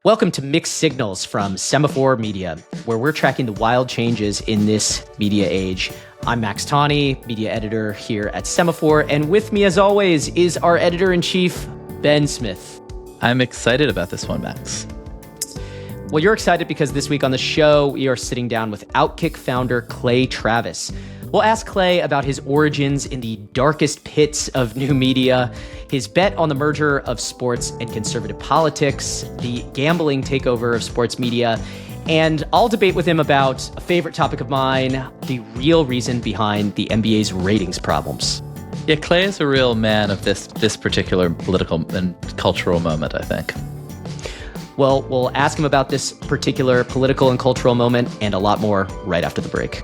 Welcome to Mixed Signals from Semaphore Media, where we're tracking the wild changes in this media age. I'm Max Tawney, media editor here at Semaphore, and with me, as always, is our editor-in-chief, Ben Smith. I'm excited about this one, Max. Well, you're excited because this week on the show, we are sitting down with OutKick founder Clay Travis. We'll ask Clay about his origins in the darkest pits of new media, his bet on the merger of sports and conservative politics, the gambling takeover of sports media, and I'll debate with him about a favorite topic of mine, the real reason behind the NBA's ratings problems. Yeah, Clay is a real man of this particular political and cultural moment, I think. Well, we'll ask him about this particular political and cultural moment and a lot more right after the break.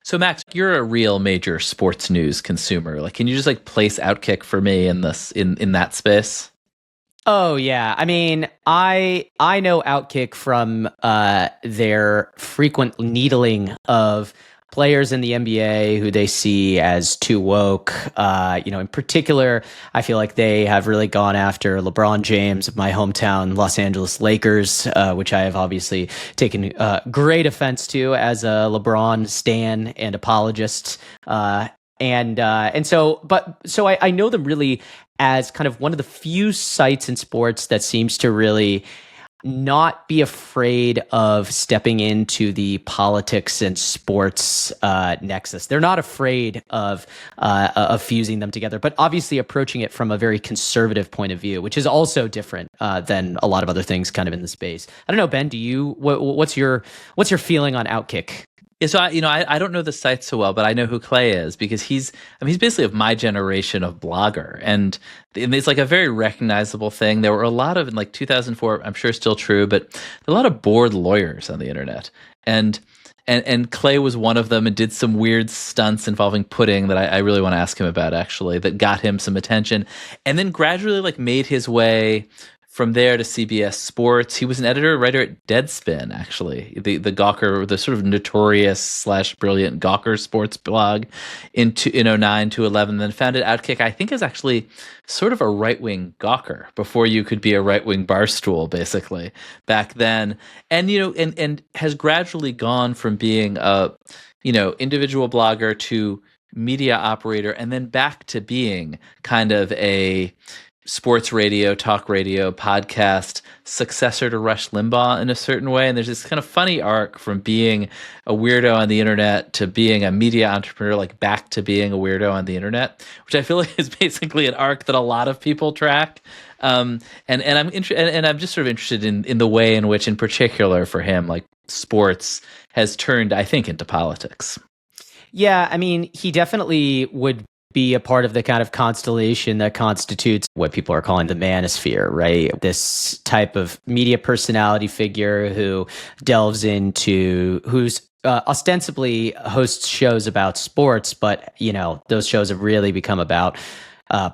So, Max, you're a real major sports news consumer. Can you just place OutKick for me in this in that space? Oh yeah, I mean, I know OutKick from their frequent needling of players in the NBA who they see as too woke. In particular, I feel like they have really gone after LeBron James of my hometown Los Angeles Lakers, which I have obviously taken great offense to as a LeBron stan and apologist. So I know them really as kind of one of the few sites in sports that seems to really not be afraid of stepping into the politics and sports nexus. They're not afraid of fusing them together, but obviously approaching it from a very conservative point of view, which is also different than a lot of other things kind of in the space. I don't know, Ben. What's your feeling on OutKick? Yeah, so I don't know the site so well, but I know who Clay is because he's basically of my generation of blogger, and it's a very recognizable thing. There were a lot of, in 2004, I'm sure still true, but a lot of bored lawyers on the internet, and Clay was one of them and did some weird stunts involving pudding that I really want to ask him about, actually, that got him some attention, and then gradually made his way from there to CBS Sports. He was an editor-writer at Deadspin, actually, the Gawker, the sort of notorious / brilliant Gawker sports blog in 2009 to 11. Then founded OutKick, I think, is actually sort of a right-wing Gawker before you could be a right-wing Barstool, basically, back then. And and has gradually gone from being a individual blogger to media operator, and then back to being kind of a sports radio, talk radio, podcast successor to Rush Limbaugh in a certain way. And there's this kind of funny arc from being a weirdo on the internet to being a media entrepreneur, back to being a weirdo on the internet, which I feel like is basically an arc that a lot of people track. And I'm just sort of interested in the way in which, in particular for him, sports has turned, I think, into politics. Yeah, I mean, he definitely would be a part of the kind of constellation that constitutes what people are calling the manosphere, right? This type of media personality figure who delves into, who's ostensibly hosts shows about sports, but, those shows have really become about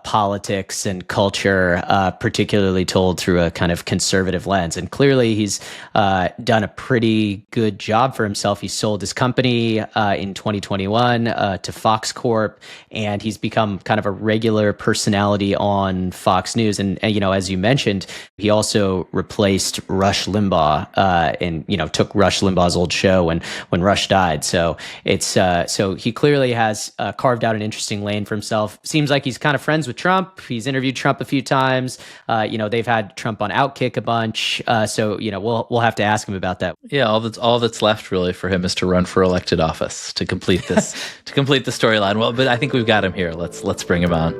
politics and culture, particularly told through a kind of conservative lens. And clearly he's done a pretty good job for himself. He sold his company in 2021 to Fox Corp, and he's become kind of a regular personality on Fox News. And as you mentioned, he also replaced Rush Limbaugh and took Rush Limbaugh's old show when Rush died. So it's so he clearly has carved out an interesting lane for himself. Seems like he's kind of friends with Trump. He's interviewed Trump a few times. They've had Trump on OutKick a bunch. So we'll have to ask him about that. Yeah, all that's left really for him is to run for elected office to complete this to complete the storyline. Well, but I think we've got him here. Let's bring him on.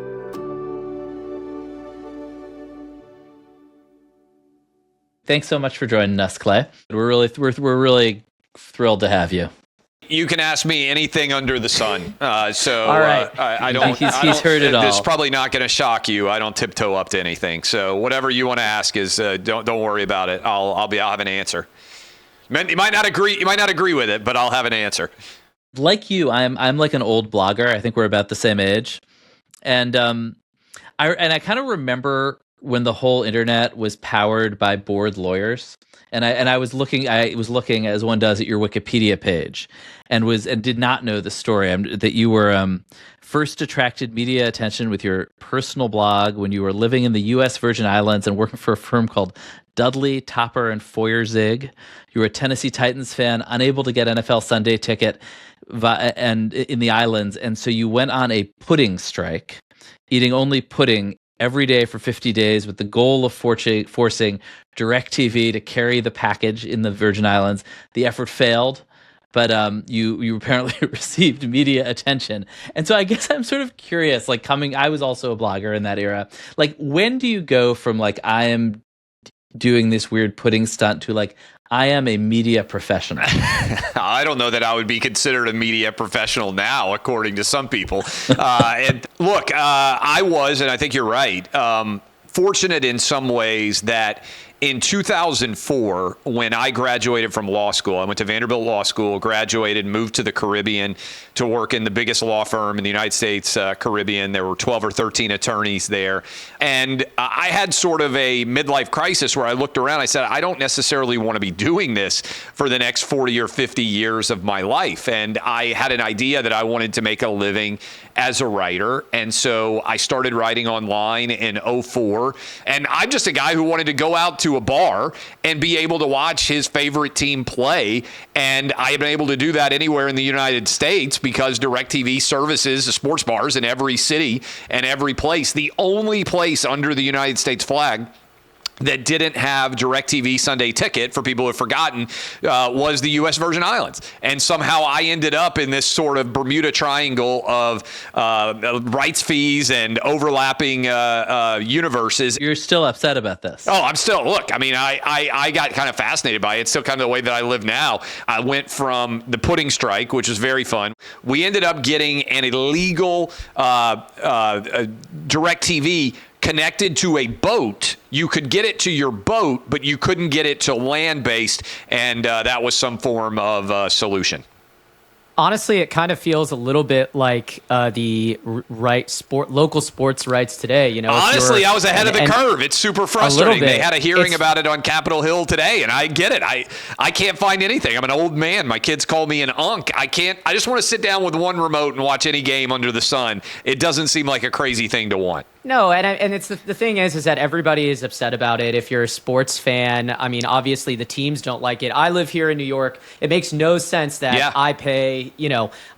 Thanks so much for joining us, Clay. We're really thrilled to have you. You can ask me anything under the sun. All right. I don't. He's heard it all. This is probably not going to shock you. I don't tiptoe up to anything. So whatever you want to ask is don't worry about it. I'll have an answer. You might not agree. You might not agree with it, but I'll have an answer. Like you, I'm like an old blogger. I think we're about the same age, and I kind of remember when the whole internet was powered by bored lawyers. And I was looking as one does at your Wikipedia page, and did not know the story that you were first attracted media attention with your personal blog when you were living in the U.S. Virgin Islands and working for a firm called Dudley, Topper, and Feuerzig. You were a Tennessee Titans fan, unable to get NFL Sunday ticket, and in the islands, and so you went on a pudding strike, eating only pudding every day for 50 days with the goal of forcing DirecTV to carry the package in the Virgin Islands. The effort failed, but you apparently received media attention. And so I guess I'm sort of curious, like I was also a blogger in that era. Like, when do you go from like, I am doing this weird pudding stunt to like, I am a media professional? I don't know that I would be considered a media professional now, according to some people. And look, I was, and I think you're right, fortunate in some ways that in 2004, when I graduated from law school, I went to Vanderbilt Law School, graduated, moved to the Caribbean to work in the biggest law firm in the United States Caribbean. There were 12 or 13 attorneys there. And I had sort of a midlife crisis where I looked around. I said, I don't necessarily want to be doing this for the next 40 or 50 years of my life. And I had an idea that I wanted to make a living as a writer. And so I started writing online in 2004. And I'm just a guy who wanted to go out to a bar and be able to watch his favorite team play. And I have been able to do that anywhere in the United States because DirecTV services the sports bars in every city and every place. The only place under the United States flag that didn't have DirecTV Sunday Ticket, for people who have forgotten, was the U.S. Virgin Islands. And somehow I ended up in this sort of Bermuda Triangle of rights fees and overlapping universes. You're still upset about this? Oh, I'm still, look, I mean, I got kind of fascinated by it. It's still kind of the way that I live now. I went from the pudding strike, which was very fun. We ended up getting an illegal DirecTV connected to a boat. You could get it to your boat, but you couldn't get it to land-based, and that was some form of solution. Honestly, it kind of feels a little bit like the local sports rights today. You know, honestly, I was ahead of the curve. It's super frustrating. They had a hearing about it on Capitol Hill today, and I get it. I can't find anything. I'm an old man. My kids call me an unk. I just want to sit down with one remote and watch any game under the sun. It doesn't seem like a crazy thing to want. No, and it's the thing is that everybody is upset about it. If you're a sports fan, I mean, obviously the teams don't like it. I live here in New York. It makes no sense that I pay,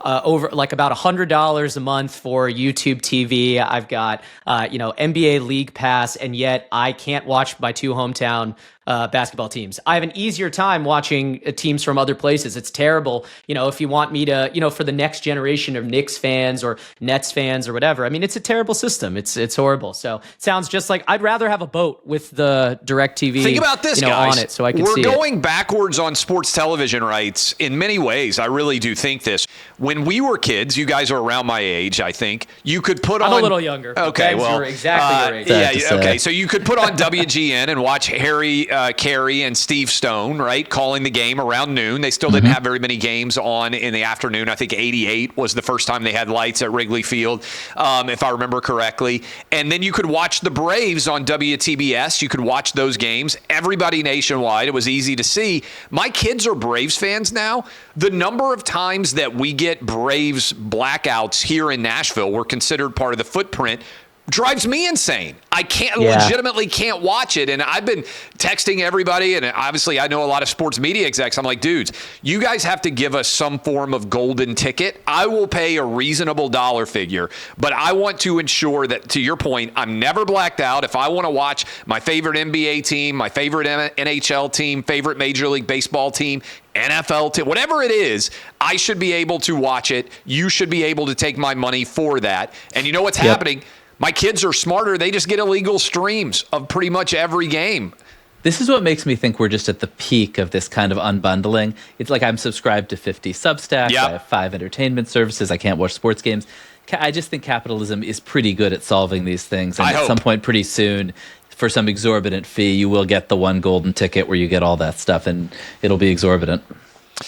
over like about $100 a month for YouTube TV. I've got, NBA League Pass, and yet I can't watch my two hometown basketball teams. I have an easier time watching teams from other places. It's terrible. If you want me to, for the next generation of Knicks fans or Nets fans or whatever, I mean, it's a terrible system. It's horrible. So it sounds just like I'd rather have a boat with the DirecTV. Think about this, guys. On it so I can see it. We're going backwards on sports television rights in many ways. I really do think this. When we were kids, you guys are around my age, I think, you could put on... I'm a little younger. Okay, well... You're exactly your age. Yeah, okay. So you could put on WGN and watch Harry Carey and Steve Stone, right, calling the game around noon. They still didn't have very many games on in the afternoon. I think 88 was the first time they had lights at Wrigley Field, if I remember correctly. And then you could watch the Braves on WTBS. You could watch those games. Everybody nationwide. It was easy to see. My kids are Braves fans now. The number of times that we get Braves blackouts here in Nashville were considered part of the footprint drives me insane. I legitimately can't watch it. And I've been texting everybody, and obviously I know a lot of sports media execs. I'm like, dudes, you guys have to give us some form of golden ticket. I will pay a reasonable dollar figure, but I want to ensure that, to your point, I'm never blacked out. If I want to watch my favorite NBA team, my favorite NHL team, favorite Major League Baseball team, NFL team, whatever it is, I should be able to watch it. You should be able to take my money for that. And you know what's happening? My kids are smarter. They just get illegal streams of pretty much every game. This is what makes me think we're just at the peak of this kind of unbundling. It's like I'm subscribed to 50 Substacks. I have 5 entertainment services. I can't watch sports games. I just think capitalism is pretty good at solving these things. And at some point pretty soon, for some exorbitant fee, you will get the one golden ticket where you get all that stuff, and it'll be exorbitant.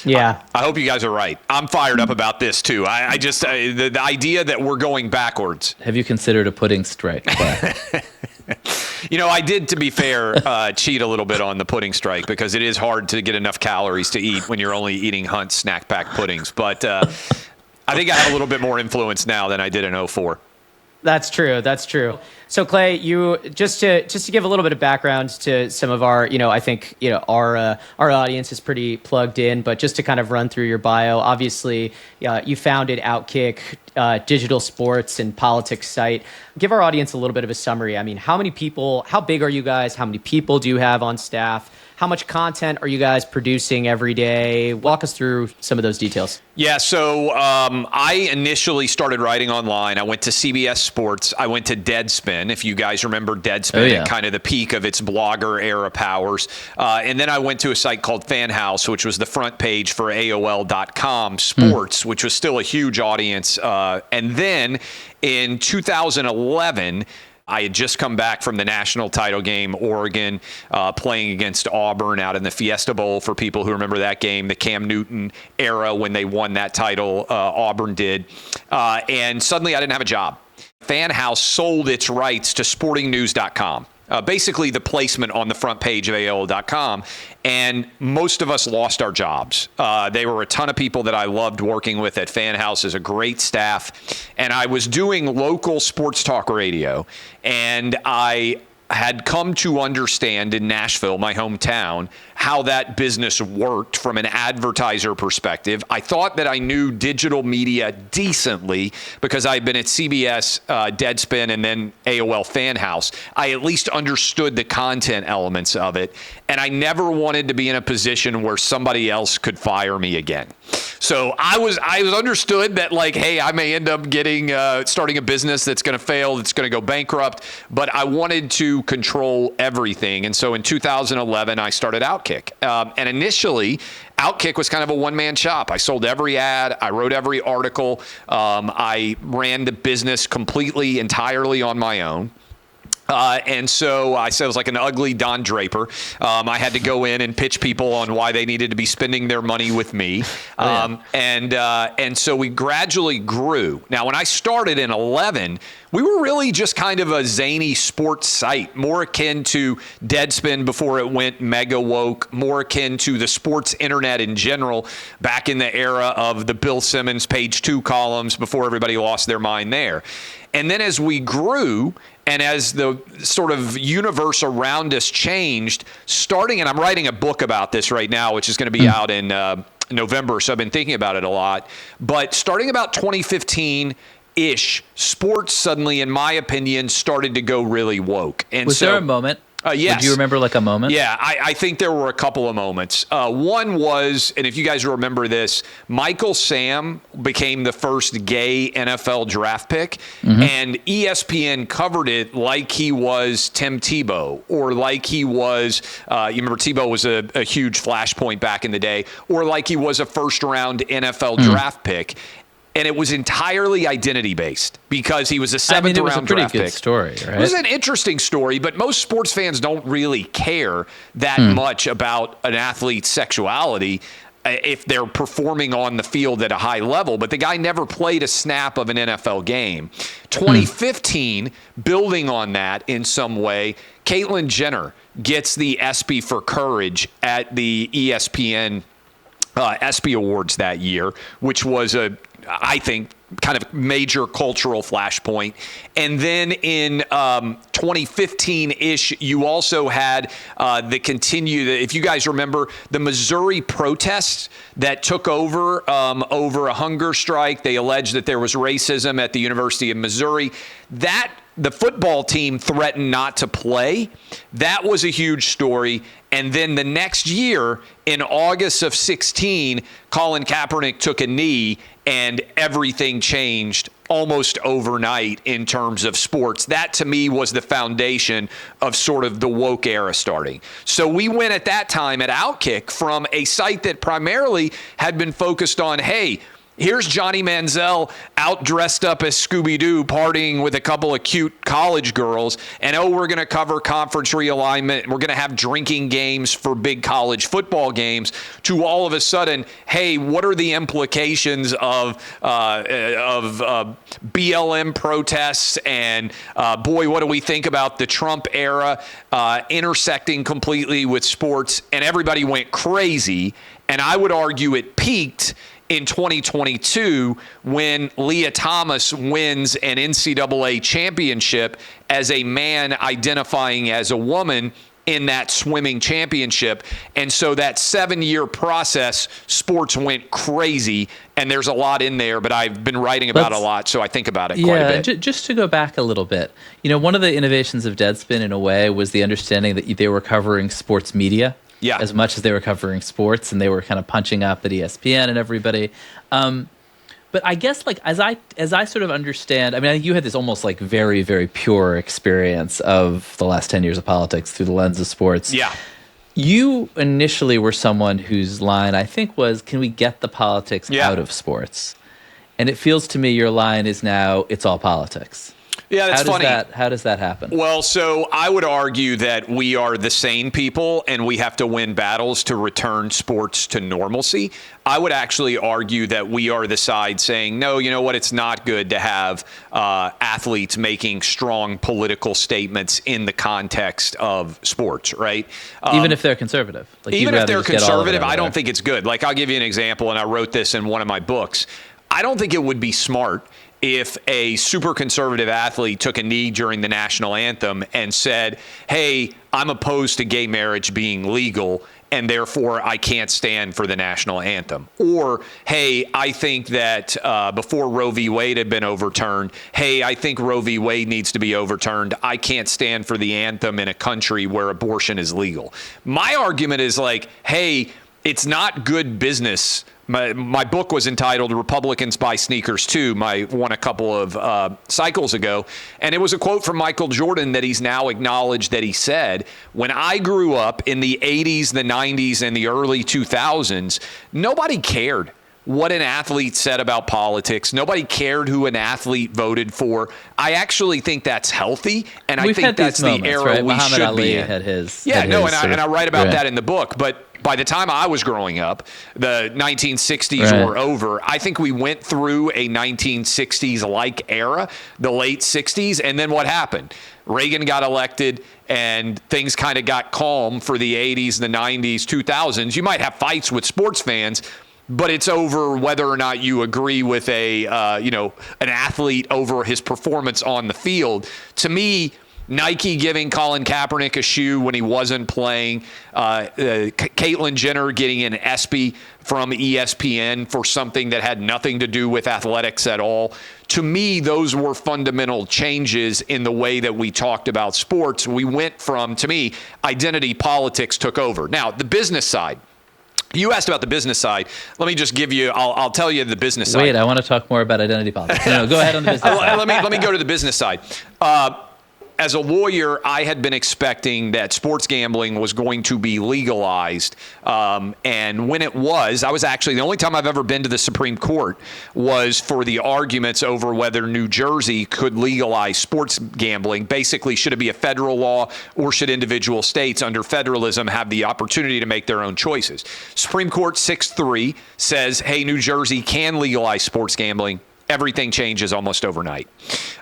Yeah. I hope you guys are right. I'm fired up about this, too. I just, the idea that we're going backwards. Have you considered a pudding strike? I did, to be fair, cheat a little bit on the pudding strike because it is hard to get enough calories to eat when you're only eating Hunt's snack pack puddings. But I think I have a little bit more influence now than I did in '04. That's true. That's true. So Clay, you just to give a little bit of background to some of our, I think, our audience is pretty plugged in, but just to kind of run through your bio, obviously, you founded OutKick, digital sports and politics site. Give our audience a little bit of a summary. I mean, how big are you guys? How many people do you have on staff? How much content are you guys producing every day? Walk us through some of those details. Yeah, so I initially started writing online. I went to CBS Sports. I went to Deadspin, if you guys remember Deadspin, at kind of the peak of its blogger era powers. And then I went to a site called Fan House, which was the front page for AOL.com Sports, which was still a huge audience. And then in 2011, I had just come back from the national title game, Oregon, playing against Auburn out in the Fiesta Bowl, for people who remember that game, the Cam Newton era when they won that title, Auburn did. And suddenly I didn't have a job. Fan House sold its rights to sportingnews.com. Basically the placement on the front page of AOL.com, and most of us lost our jobs. They were a ton of people that I loved working with at Fan House as a great staff, and I was doing local sports talk radio, and I had come to understand in Nashville, my hometown, how that business worked from an advertiser perspective. I thought that I knew digital media decently because I had been at CBS, Deadspin, and then AOL Fan House. I at least understood the content elements of it, and I never wanted to be in a position where somebody else could fire me again. So I was understood that, like, hey, I may end up starting a business that's going to fail, that's going to go bankrupt, but I wanted to control everything. And so in 2011, I started OutKick. And initially, OutKick was kind of a one-man shop. I sold every ad. I wrote every article. I ran the business completely, entirely on my own. And so I said it was like an ugly Don Draper. I had to go in and pitch people on why they needed to be spending their money with me. And so we gradually grew. Now, when I started in 11, we were really just kind of a zany sports site, more akin to Deadspin before it went mega woke, more akin to the sports internet in general back in the era of the Bill Simmons page 2 columns before everybody lost their mind there. And then as we grew, and as the sort of universe around us changed, and I'm writing a book about this right now, which is going to be out in November, so I've been thinking about it a lot. But starting about 2015-ish, sports suddenly, in my opinion, started to go really woke. And was there a moment? Yes. Do you remember like a moment? Yeah, I think there were a couple of moments. One was, and if you guys remember this, Michael Sam became the first gay NFL draft pick, and ESPN covered it like he was Tim Tebow, or like he was, you remember Tebow was a huge flashpoint back in the day, or like he was a first-round NFL draft pick. And it was entirely identity-based because he was a seventh-round draft pick. It was a pretty good story, right? It was an interesting story, but most sports fans don't really care that much about an athlete's sexuality if they're performing on the field at a high level. But the guy never played a snap of an NFL game. 2015, building on that in some way, Caitlyn Jenner gets the ESPY for Courage at the ESPN ESPY Awards that year, which was I think, kind of major cultural flashpoint. And then in 2015-ish, you also had if you guys remember, the Missouri protests that took over a hunger strike. They alleged that there was racism at the University of Missouri. The football team threatened not to play. That was a huge story. And then the next year, in August of 16, Colin Kaepernick took a knee, and everything changed almost overnight in terms of sports. That, to me, was the foundation of sort of the woke era starting. So we went at that time at OutKick from a site that primarily had been focused on, hey, Here's Johnny Manziel out dressed up as Scooby-Doo, partying with a couple of cute college girls. And, we're going to cover conference realignment. We're going to have drinking games for big college football games. To all of a sudden, hey, what are the implications of BLM protests? And, boy, what do we think about the Trump era intersecting completely with sports? And everybody went crazy. And I would argue it peaked in 2022 when Leah Thomas wins an NCAA championship as a man identifying as a woman in that swimming championship. And so that 7-year process, sports went crazy, and there's a lot in there, but I've been writing about a lot, so I think about it quite a bit. Just to go back a little bit, one of the innovations of Deadspin in a way was the understanding that they were covering sports media. Yeah. As much as they were covering sports, and they were kind of punching up at ESPN and everybody. But I guess as I sort of understand, I think you had this almost like very, very pure experience of the last 10 years of politics through the lens of sports. Yeah. You initially were someone whose line I think was, can we get the politics out of sports? And it feels to me your line is now, it's all politics. Yeah, that's funny. How does that happen? Well, so I would argue that we are the sane people and we have to win battles to return sports to normalcy. I would actually argue that we are the side saying, no, you know what? It's not good to have athletes making strong political statements in the context of sports, right? Even if they're conservative. Even if they're conservative, I don't think it's good. Like, I'll give you an example, and I wrote this in one of my books. I don't think it would be smart if a super conservative athlete took a knee during the national anthem and said, hey, I'm opposed to gay marriage being legal, and therefore I can't stand for the national anthem. Or, hey, I think that before Roe v. Wade had been overturned, hey, I think Roe v. Wade needs to be overturned. I can't stand for the anthem in a country where abortion is legal. My argument is like, hey, it's not good business. My book was entitled Republicans Buy Sneakers Too. Won a couple of cycles ago. And it was a quote from Michael Jordan that he's now acknowledged that he said, when I grew up in the 80s, the 90s, and the early 2000s, nobody cared what an athlete said about politics. Nobody cared who an athlete voted for. I actually think that's healthy, and I think that's the era right? we Muhammad should Ali be in. Had his, and I write about that in the book. But by the time I was growing up, the 1960s were over. I think we went through a 1960s-like era, the late 60s, and then what happened? Reagan got elected, and things kind of got calm for the 80s, the 90s, 2000s. You might have fights with sports fans, but it's over whether or not you agree with an athlete over his performance on the field. To me, Nike giving Colin Kaepernick a shoe when he wasn't playing, Caitlyn Jenner getting an ESPY from ESPN for something that had nothing to do with athletics at all. To me, those were fundamental changes in the way that we talked about sports. We went from, to me, identity politics took over. Now, the business side. You asked about the business side. Let me just give you, I'll tell you the business side. Wait, I want to talk more about identity politics. No, go ahead on the business side. Let me go to the business side. As a lawyer, I had been expecting that sports gambling was going to be legalized. And when it was, I was actually, the only time I've ever been to the Supreme Court was for the arguments over whether New Jersey could legalize sports gambling. Basically, should it be a federal law, or should individual states under federalism have the opportunity to make their own choices? Supreme Court 6-3 says, hey, New Jersey can legalize sports gambling. Everything changes almost overnight.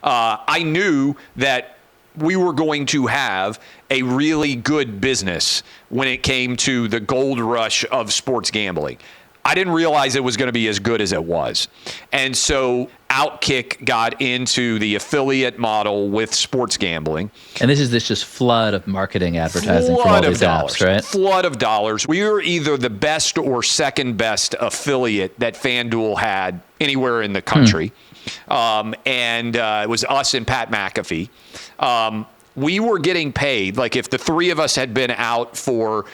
I knew that we were going to have a really good business when it came to the gold rush of sports gambling. I didn't realize it was going to be as good as it was. And so OutKick got into the affiliate model with sports gambling. And this is this just flood of marketing advertising from all these apps, right? Flood of dollars. We were either the best or second best affiliate that FanDuel had anywhere in the country. And it was us and Pat McAfee. We were getting paid, like if the three of us had been out for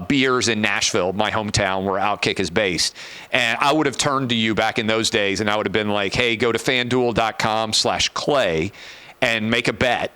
beers in Nashville, my hometown where OutKick is based, and I would have turned to you back in those days and I would have been like, hey, go to fanduel.com/Clay and make a bet.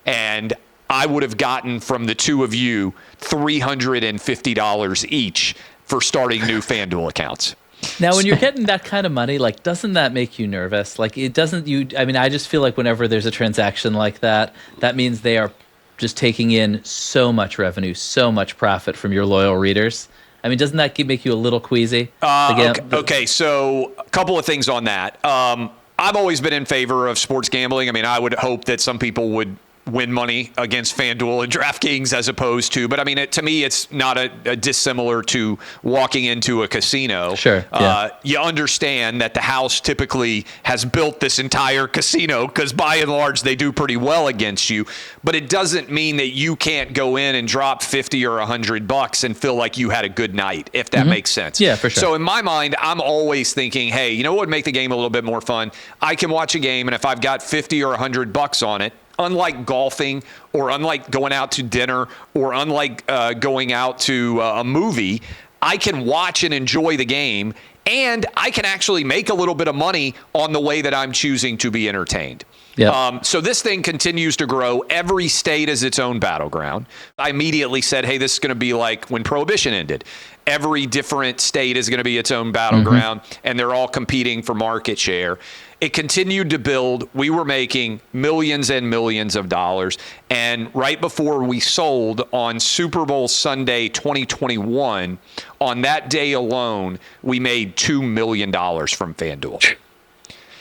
And I would have gotten from the two of you $350 each for starting new FanDuel accounts. Now, when you're getting that kind of money, like, doesn't that make you nervous? Like, it doesn't you, I mean, I just feel like whenever there's a transaction like that, that means they are just taking in so much revenue, so much profit from your loyal readers. I mean, doesn't that make you a little queasy? Okay, so a couple of things on that. I've always been in favor of sports gambling. I mean, I would hope that some people would win money against FanDuel and DraftKings as opposed to, but I mean, to me, it's not a dissimilar to walking into a casino. Sure. Yeah. You understand that the house typically has built this entire casino because by and large, they do pretty well against you, but it doesn't mean that you can't go in and drop 50 or $100 and feel like you had a good night, if that makes sense. Yeah, for sure. So in my mind, I'm always thinking, hey, you know what would make the game a little bit more fun? I can watch a game, and if I've got 50 or $100 on it, unlike golfing or unlike going out to dinner or unlike going out to a movie, I can watch and enjoy the game, and I can actually make a little bit of money on the way that I'm choosing to be entertained. Yep. So this thing continues to grow. Every state is its own battleground. I immediately said, hey, this is going to be like when Prohibition ended. Every different state is going to be its own battleground, and they're all competing for market share. It continued to build. We were making millions and millions of dollars. And right before we sold on Super Bowl Sunday 2021, on that day alone, we made $2 million from FanDuel.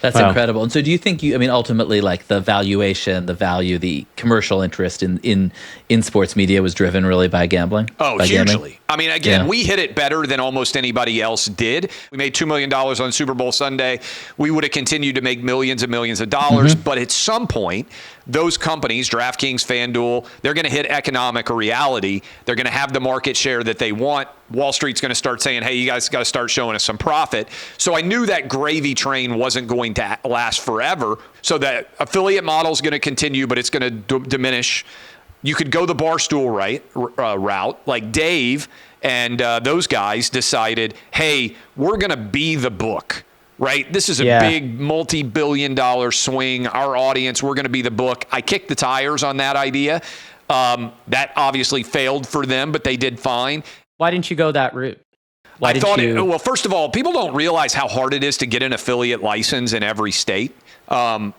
That's incredible. And so do you think ultimately, like, the valuation, the value, the commercial interest in sports media was driven really by gambling? Oh, by hugely. gambling? I mean, again, we hit it better than almost anybody else did. We made $2 million on Super Bowl Sunday. We would have continued to make millions and millions of dollars. But at some point, those companies, DraftKings, FanDuel, they're going to hit economic reality. They're going to have the market share that they want. Wall Street's going to start saying, hey, you guys got to start showing us some profit. So I knew that gravy train wasn't going to last forever. So that affiliate model is going to continue, but it's going to diminish. You could go the Barstool route, like Dave and those guys decided, hey, we're going to be the book. Right? This is a big multi-billion-dollar swing. Our audience, we're going to be the book. I kicked the tires on that idea. That obviously failed for them, but they did fine. Why didn't you go that route? Well, first of all, people don't realize how hard it is to get an affiliate license in every state. I'm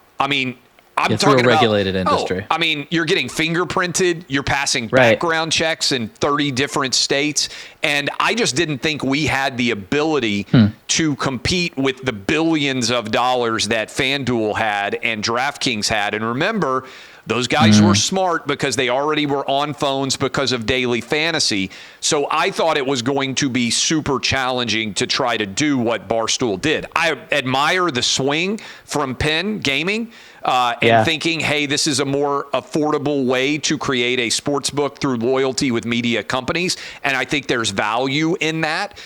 talking about a regulated industry. You're getting fingerprinted. You're passing background checks in 30 different states. And I just didn't think we had the ability to compete with the billions of dollars that FanDuel had and DraftKings had. And remember, those guys were smart because they already were on phones because of daily fantasy. So I thought it was going to be super challenging to try to do what Barstool did. I admire the swing from Penn Gaming and thinking, hey, this is a more affordable way to create a sports book through loyalty with media companies. And I think there's value in that.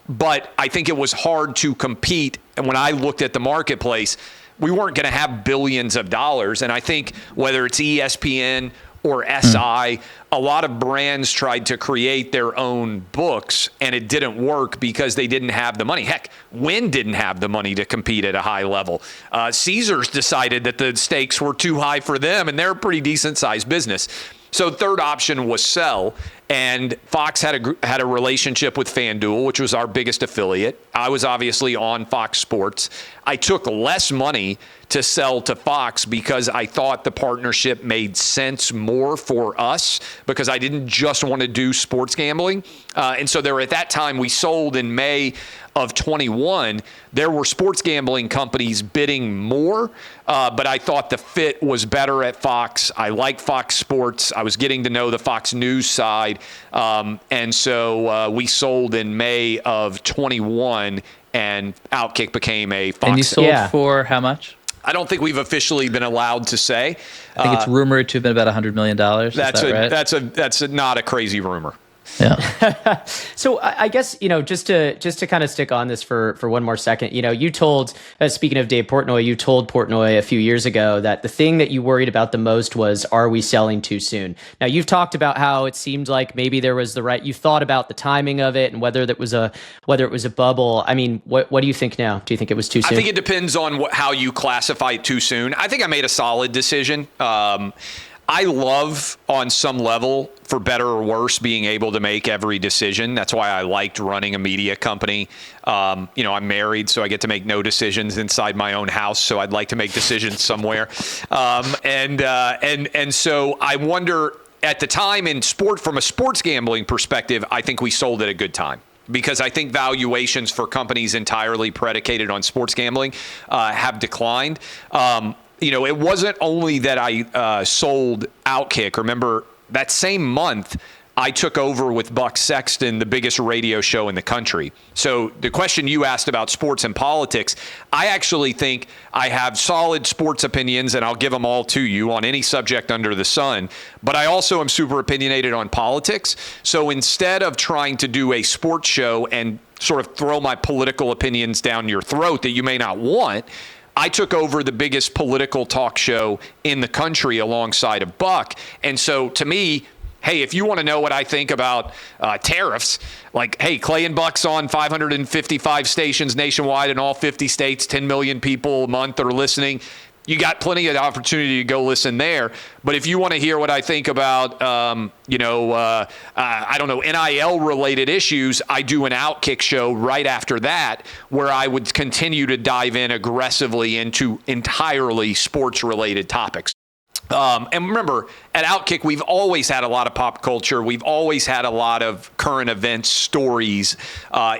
But I think it was hard to compete. And when I looked at the marketplace, we weren't going to have billions of dollars. And I think whether it's ESPN or SI, a lot of brands tried to create their own books, and it didn't work because they didn't have the money. Heck, Wynn didn't have the money to compete at a high level. Caesars decided that the stakes were too high for them, and they're a pretty decent-sized business. So third option was sell, and Fox had a relationship with FanDuel, which was our biggest affiliate. I was obviously on Fox Sports. I took less money to sell to Fox because I thought the partnership made sense more for us because I didn't just want to do sports gambling. And so at that time, we sold in May of 21. There were sports gambling companies bidding more, but I thought the fit was better at Fox. I like Fox Sports. I was getting to know the Fox News side. And so we sold in May of 21, and OutKick became a Fox. And you sold for how much? I don't think we've officially been allowed to say. I think it's rumored to have been about $100 million. Is that right? That's not a crazy rumor. Yeah. So I guess, just to kind of stick on this for one more second, you told, speaking of Dave Portnoy, you told Portnoy a few years ago that the thing that you worried about the most was, are we selling too soon? Now, you've talked about how it seemed like maybe there was you thought about the timing of it and whether it was a bubble. I mean, what do you think now? Do you think it was too soon? I think it depends on how you classify it too soon. I think I made a solid decision. I love, on some level, for better or worse, being able to make every decision. That's why I liked running a media company. I'm married, so I get to make no decisions inside my own house. So I'd like to make decisions somewhere. And so I wonder, at the time in sport, from a sports gambling perspective, I think we sold at a good time. Because I think valuations for companies entirely predicated on sports gambling have declined. It wasn't only that I sold OutKick. Remember, that same month, I took over with Buck Sexton, the biggest radio show in the country. So the question you asked about sports and politics, I actually think I have solid sports opinions, and I'll give them all to you on any subject under the sun. But I also am super opinionated on politics. So instead of trying to do a sports show and sort of throw my political opinions down your throat that you may not want, I took over the biggest political talk show in the country alongside of Buck. And so to me, hey, if you want to know what I think about tariffs, like, hey, Clay and Buck's on 555 stations nationwide in all 50 states, 10 million people a month are listening. You got plenty of opportunity to go listen there. But if you want to hear what I think about, NIL-related issues, I do an OutKick show right after that where I would continue to dive in aggressively into entirely sports-related topics. And remember, at OutKick, we've always had a lot of pop culture. We've always had a lot of current events stories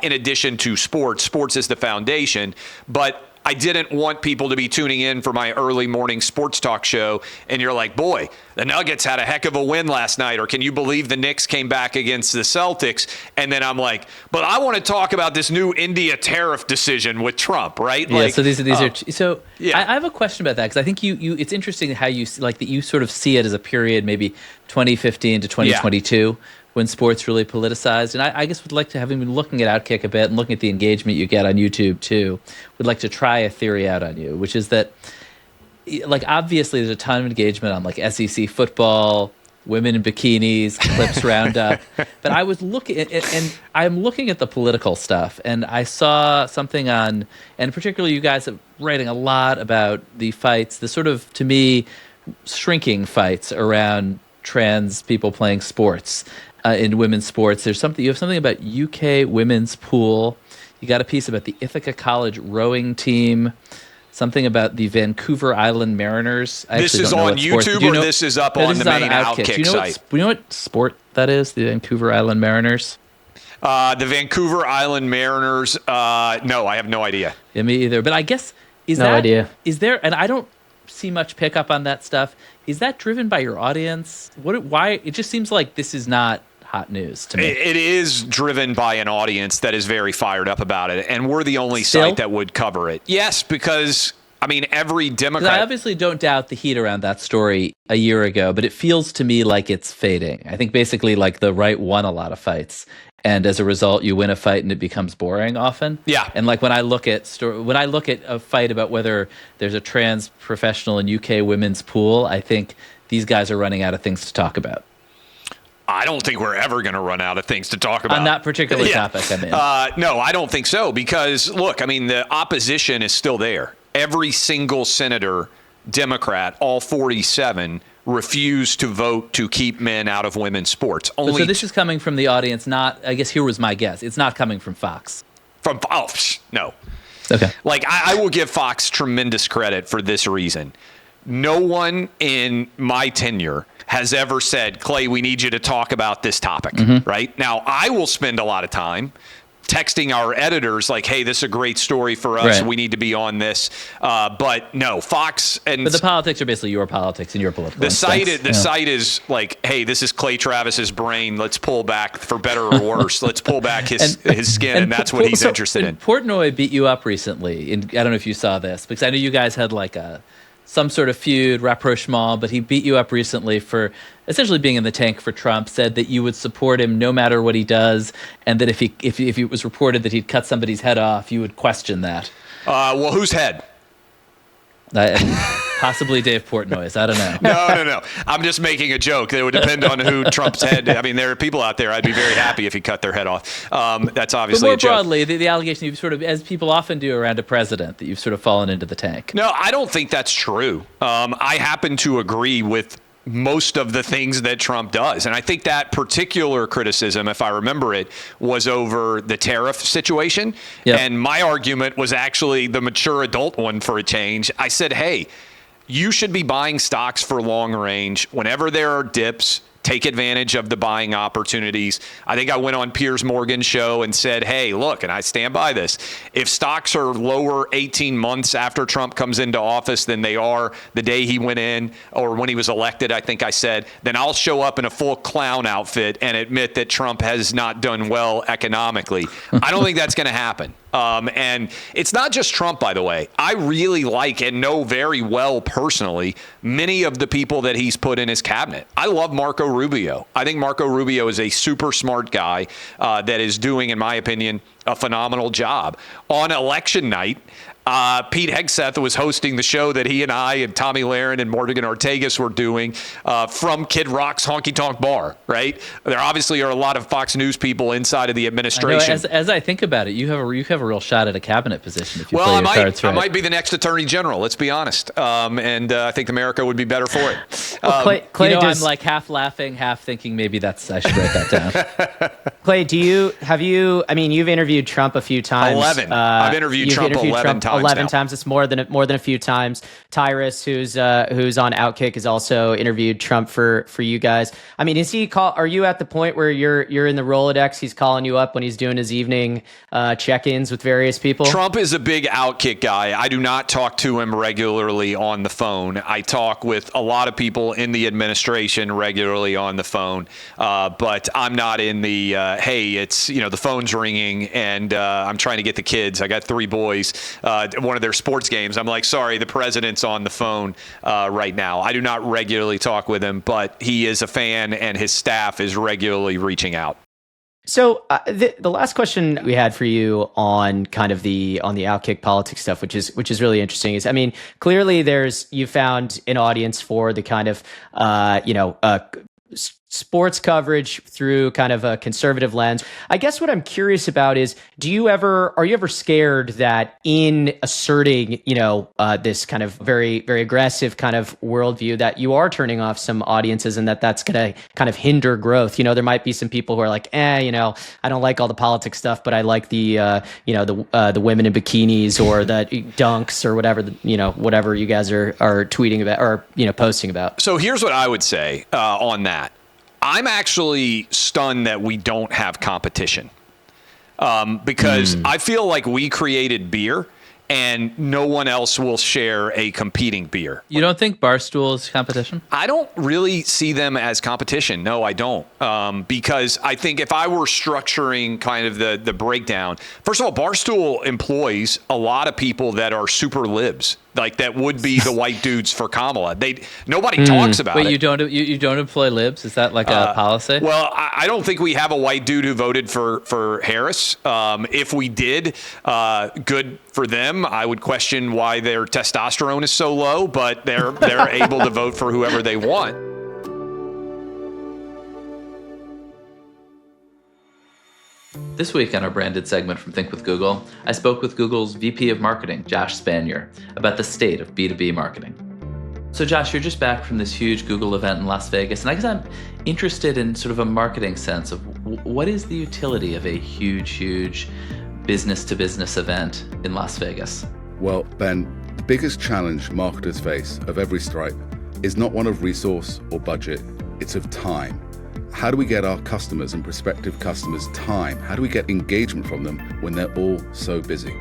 in addition to sports. Sports is the foundation. But I didn't want people to be tuning in for my early morning sports talk show. And you're like, boy, the Nuggets had a heck of a win last night. Or can you believe the Knicks came back against the Celtics? And then I'm like, but I want to talk about this new India tariff decision with Trump, right? Yeah, so these are so yeah. I have a question about that, because I think you it's interesting how you like that you sort of see it as a period, maybe 2015 to 2022. Yeah. When sports really politicized. And I guess would like to, having been looking at OutKick a bit and looking at the engagement you get on YouTube too, would like to try a theory out on you, which is that, like, obviously there's a ton of engagement on like SEC football, women in bikinis, Clips Roundup. But I was looking and I'm looking at the political stuff, and I saw something on, and particularly you guys are writing a lot about the fights, the sort of, to me, shrinking fights around trans people playing sports. In women's sports, you have something about UK women's pool. You got a piece about the Ithaca College rowing team. Something about the Vancouver Island Mariners. This is on YouTube, or this is up on the main OutKick site? Do you know what sport that is? The Vancouver Island Mariners. The Vancouver Island Mariners. No, I have no idea. Yeah, me either. But I guess is there? And I don't see much pickup on that stuff. Is that driven by your audience? Why? It just seems like this is not hot news to me. It is driven by an audience that is very fired up about it, and we're the only site that would cover it. Yes, because I mean, every Democrat. I obviously don't doubt the heat around that story a year ago, but it feels to me like it's fading. I think basically like the right won a lot of fights, and as a result, you win a fight and it becomes boring often. Yeah. And like when I look at a fight about whether there's a trans professional in UK women's pool, I think these guys are running out of things to talk about. I don't think we're ever going to run out of things to talk about. On that particular topic, I mean. No, I don't think so, because, look, I mean, the opposition is still there. Every single senator, Democrat, all 47, refused to vote to keep men out of women's sports. So this is coming from the audience, not, I guess here was my guess, it's not coming from Fox. No. Okay. Like, I will give Fox tremendous credit for this reason. No one in my tenure has ever said, Clay, we need you to talk about this topic, right? Now, I will spend a lot of time texting our editors like, hey, this is a great story for us. Right. We need to be on this. But no, Fox and... But the politics are basically your politics and your political The site is like, hey, this is Clay Travis's brain. Let's pull back, for better or worse. Let's pull back his skin, and that's what he's interested in. Portnoy beat you up recently. I don't know if you saw this, because I know you guys had like some sort of feud, rapprochement, but he beat you up recently for essentially being in the tank for Trump, said that you would support him no matter what he does, and that if it was reported that he'd cut somebody's head off, you would question that. Well, whose head? Possibly Dave Portnoy's. I don't know. No. I'm just making a joke. It would depend on who Trump's head. I mean, there are people out there. I'd be very happy if he cut their head off. That's obviously a joke. But more broadly, the allegation you've sort of, as people often do around a president, that you've sort of fallen into the tank. No, I don't think that's true. I happen to agree with most of the things that Trump does. And I think that particular criticism, if I remember it, was over the tariff situation. Yep. And my argument was actually the mature adult one for a change. I said, hey, you should be buying stocks for long range. Whenever there are dips, take advantage of the buying opportunities. I think I went on Piers Morgan's show and said, hey, look, and I stand by this. If stocks are lower 18 months after Trump comes into office than they are the day he went in or when he was elected, I think I said, then I'll show up in a full clown outfit and admit that Trump has not done well economically. I don't think that's going to happen. And it's not just Trump, by the way. I really like and know very well personally many of the people that he's put in his cabinet. I love Marco Rubio. I think Marco Rubio is a super smart guy that is doing, in my opinion, a phenomenal job. On election night, Pete Hegseth was hosting the show that he and I and Tommy Lahren and Morgan Ortagus were doing from Kid Rock's Honky Tonk Bar, right? There obviously are a lot of Fox News people inside of the administration. I know, as I think about it, you have a real shot at a cabinet position if you play your cards right. I might be the next attorney general, let's be honest. And I think America would be better for it. Well, Clay I'm like half laughing, half thinking maybe I should write that down. Clay, you've interviewed Trump a few times. 11. I've interviewed Trump 11 times. 11 times. It's more than a few times. Tyrus, who's on OutKick, has also interviewed Trump for you guys. I mean, are you at the point where you're in the Rolodex? He's calling you up when he's doing his evening check-ins with various people? Trump is a big OutKick guy. I do not talk to him regularly on the phone. I talk with a lot of people in the administration regularly on the phone, but I'm not in the hey, it's the phone's ringing and I'm trying to get the kids. I got 3 boys. One of their sports games. I'm like, sorry, the president's on the phone right now. I do not regularly talk with him, but he is a fan and his staff is regularly reaching out. So the last question we had for you on kind of on the OutKick politics stuff, which is really interesting, is, I mean, clearly you found an audience for the kind of sports coverage through kind of a conservative lens. I guess what I'm curious about is, are you ever scared that in asserting, this kind of very, very aggressive kind of worldview, that you are turning off some audiences and that's going to kind of hinder growth? There might be some people who are like, I don't like all the politics stuff, but I like the women in bikinis or the dunks or whatever, whatever you guys are tweeting about or, posting about. So here's what I would say on that. I'm actually stunned that we don't have competition because I feel like we created beer and no one else will share a competing beer. You don't think Barstool is competition? I don't really see them as competition. No, I don't. Because I think if I were structuring kind of the breakdown, first of all, Barstool employs a lot of people that are super libs. Like that would be the white dudes for Kamala. Nobody talks about it. Wait, you don't employ libs? Is that like a policy? Well, I don't think we have a white dude who voted for Harris. If we did, good for them. I would question why their testosterone is so low, but they're able to vote for whoever they want. This week on our branded segment from Think with Google, I spoke with Google's VP of Marketing, Josh Spanier, about the state of B2B marketing. So Josh, you're just back from this huge Google event in Las Vegas, and I guess I'm interested in sort of a marketing sense of what is the utility of a huge business-to-business event in Las Vegas? Well, Ben, the biggest challenge marketers face of every stripe is not one of resource or budget, it's of time. How do we get our customers and prospective customers time? How do we get engagement from them when they're all so busy?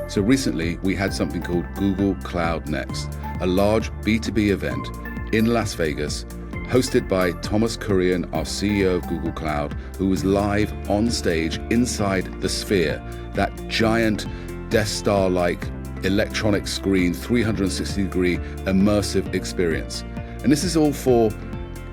So recently, we had something called Google Cloud Next, a large B2B event in Las Vegas, hosted by Thomas Kurian, our CEO of Google Cloud, who was live on stage inside the Sphere, that giant Death Star-like electronic screen, 360-degree immersive experience. And this is all for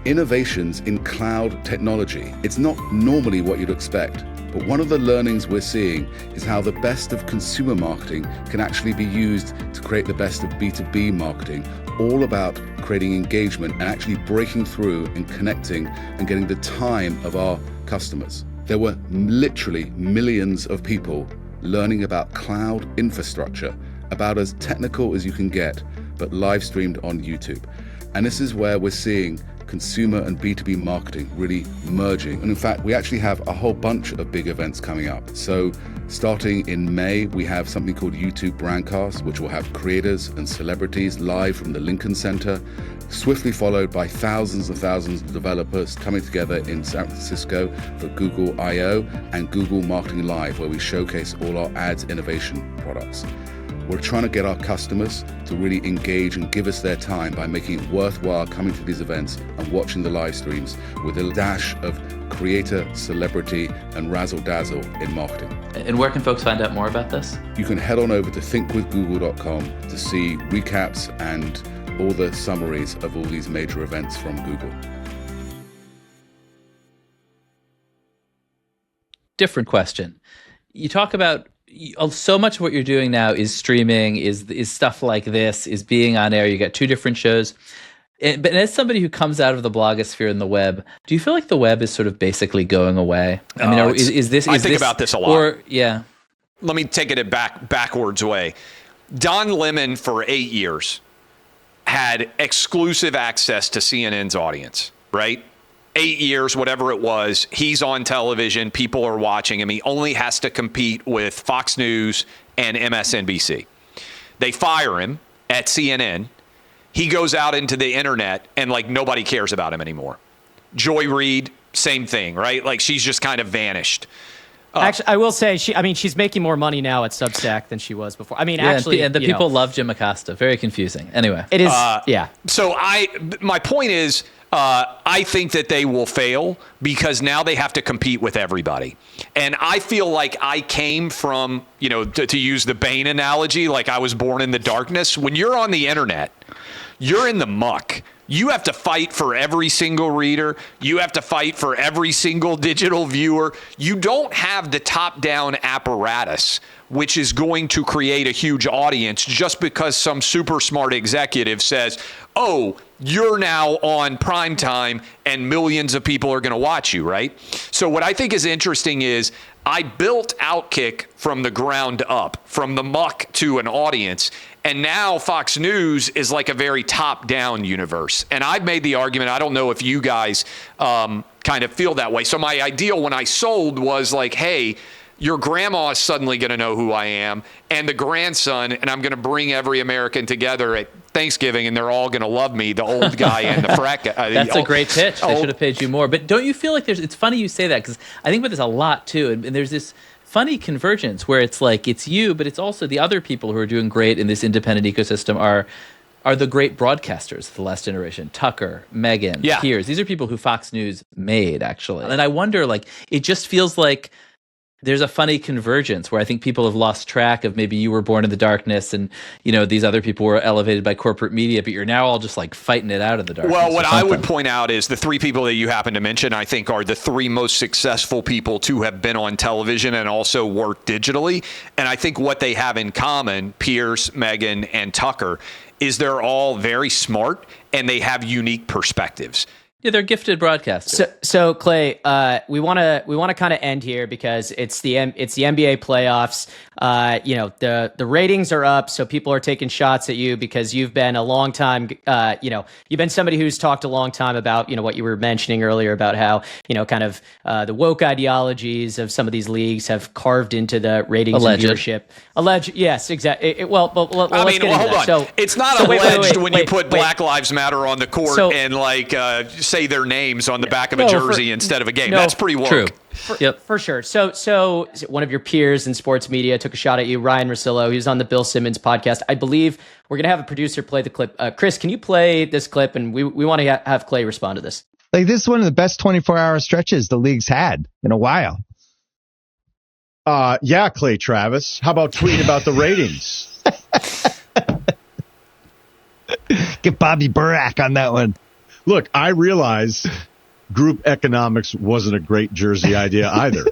innovations in cloud technology. It's not normally what you'd expect, but one of the learnings we're seeing is how the best of consumer marketing can actually be used to create the best of B2B marketing, all about creating engagement and actually breaking through and connecting and getting the time of our customers. There were literally millions of people learning about cloud infrastructure, about as technical as you can get, but live streamed on YouTube. And this is where we're seeing consumer and B2B marketing really merging. And in fact, we actually have a whole bunch of big events coming up. So starting in May, we have something called YouTube Brandcast, which will have creators and celebrities live from the Lincoln Center, swiftly followed by thousands and thousands of developers coming together in San Francisco for Google I/O and Google Marketing Live, where we showcase all our ads innovation products. We're trying to get our customers to really engage and give us their time by making it worthwhile coming to these events and watching the live streams with a dash of creator, celebrity, and razzle-dazzle in marketing. And where can folks find out more about this? You can head on over to thinkwithgoogle.com to see recaps and all the summaries of all these major events from Google. Different question. You talk about so much of what you're doing now is streaming, is stuff like this, is being on air. You got two different shows. But as somebody who comes out of the blogosphere and the web, do you feel like the web is sort of basically going away? I mean, is this? I think about this a lot. Or, yeah. Let me take it a backwards way. Don Lemon for 8 years had exclusive access to CNN's audience, right? 8 years, whatever it was, he's on television, people are watching him. He only has to compete with Fox News and MSNBC. They fire him at CNN. He goes out into the internet and like nobody cares about him anymore. Joy Reid, same thing, right? Like she's just kind of vanished. Actually, I will say she's making more money now at Substack than she was before. I mean, actually, and the people love Jim Acosta. Very confusing. Anyway, it is. Yeah. So my point is, I think that they will fail because now they have to compete with everybody. And I feel like I came from, to use the Bane analogy, like I was born in the darkness. When you're on the internet, you're in the muck. You have to fight for every single reader. You have to fight for every single digital viewer. You don't have the top-down apparatus, which is going to create a huge audience just because some super smart executive says, oh, you're now on prime time and millions of people are going to watch you, right? So what I think is interesting is I built OutKick from the ground up, from the muck to an audience. And now Fox News is like a very top-down universe. And I've made the argument, I don't know if you guys kind of feel that way. So my ideal when I sold was like, hey, your grandma is suddenly going to know who I am, and the grandson, and I'm going to bring every American together at Thanksgiving, and they're all going to love me, the old guy and the frat guy. That's a great pitch. They should have paid you more. But don't you feel like it's funny you say that, because I think about this a lot, too, and there's this funny convergence where it's like it's you, but it's also the other people who are doing great in this independent ecosystem are the great broadcasters of the last generation. Tucker, Megyn, Piers. These are people who Fox News made, actually. And I wonder, like, it just feels like there's a funny convergence where I think people have lost track of maybe you were born in the darkness and, these other people were elevated by corporate media, but you're now all just like fighting it out of the darkness. Well, what I would point out is the three people that you happen to mention, I think are the three most successful people to have been on television and also worked digitally. And I think what they have in common, Piers, Megyn, and Tucker, is they're all very smart and they have unique perspectives. Yeah, they're gifted broadcasters. So Clay, we want to kind of end here because it's the NBA playoffs. The ratings are up, so people are taking shots at you because you've been a long time. You've been somebody who's talked a long time about what you were mentioning earlier about how kind of the woke ideologies of some of these leagues have carved into the ratings and viewership. Alleged, yes, exactly. Hold on. So it's not alleged when you put Black Lives Matter on the court and say their names on the back of a jersey instead of a game. That's pretty woke. True. For sure. So one of your peers in sports media took a shot at you, Ryan Russillo. He was on the Bill Simmons podcast. I believe we're going to have a producer play the clip. Chris, can you play this clip? And we want to have Clay respond to this. Like, this is one of the best 24-hour stretches the league's had in a while. Yeah, Clay Travis. How about tweeting about the ratings? Get Bobby Burack on that one. Look, I realize group economics wasn't a great jersey idea either.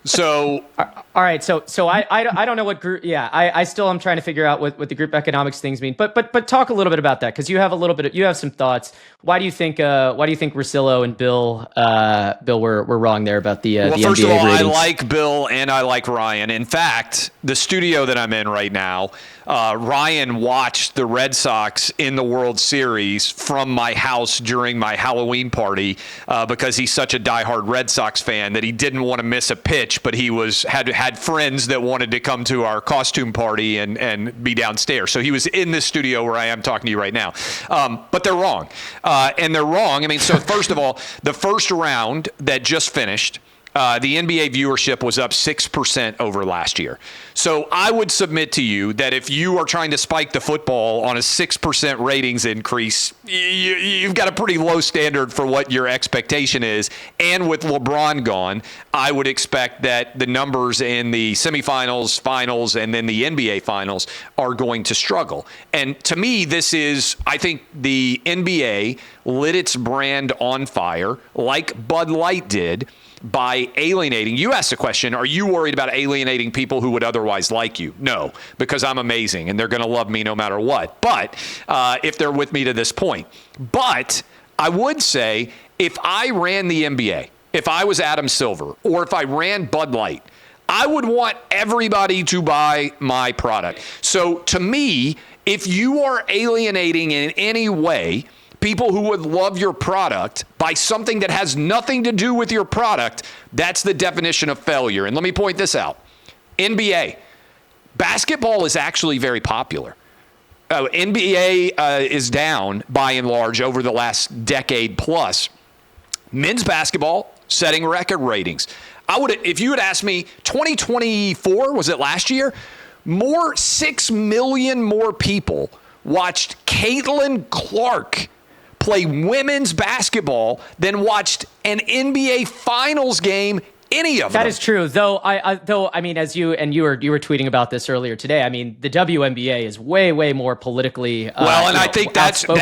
So All right, so I don't know what group. Yeah, I still am trying to figure out what the group economics things mean. But talk a little bit about that, because you have a little bit. You have some thoughts. Why do you think Russillo and Bill were wrong there about the well, the first NBA of all, ratings? I like Bill and I like Ryan. In fact, the studio that I'm in right now, Ryan watched the Red Sox in the World Series from my house during my Halloween party because he's such a diehard Red Sox fan that he didn't want to miss a pitch, but he had friends that wanted to come to our costume party and be downstairs. So he was in the studio where I am talking to you right now. But they're wrong. And they're wrong. I mean, so first of all, the first round that just finished, the NBA viewership was up 6% over last year. So I would submit to you that if you are trying to spike the football on a 6% ratings increase, you've got a pretty low standard for what your expectation is. And with LeBron gone, I would expect that the numbers in the semifinals, finals, and then the NBA finals are going to struggle. And to me, I think the NBA lit its brand on fire like Bud Light did by alienating. You asked the question, are you worried about alienating people who would otherwise like you? No, because I'm amazing and they're going to love me no matter what. But if they're with me to this point. But I would say if I ran the NBA, if I was Adam Silver, or if I ran Bud Light, I would want everybody to buy my product. So to me, if you are alienating in any way people who would love your product by something that has nothing to do with your product, that's the definition of failure. And let me point this out. NBA. Basketball is actually very popular. NBA is down by and large over the last decade plus. Men's basketball setting record ratings. If you had asked me 2024, was it last year? 6 million more people watched Caitlin Clark play women's basketball than watched an NBA Finals game, any of them. That is true, though. I mean, as you were tweeting about this earlier today. I mean, the WNBA is way more politically well, and I think that's outspoken.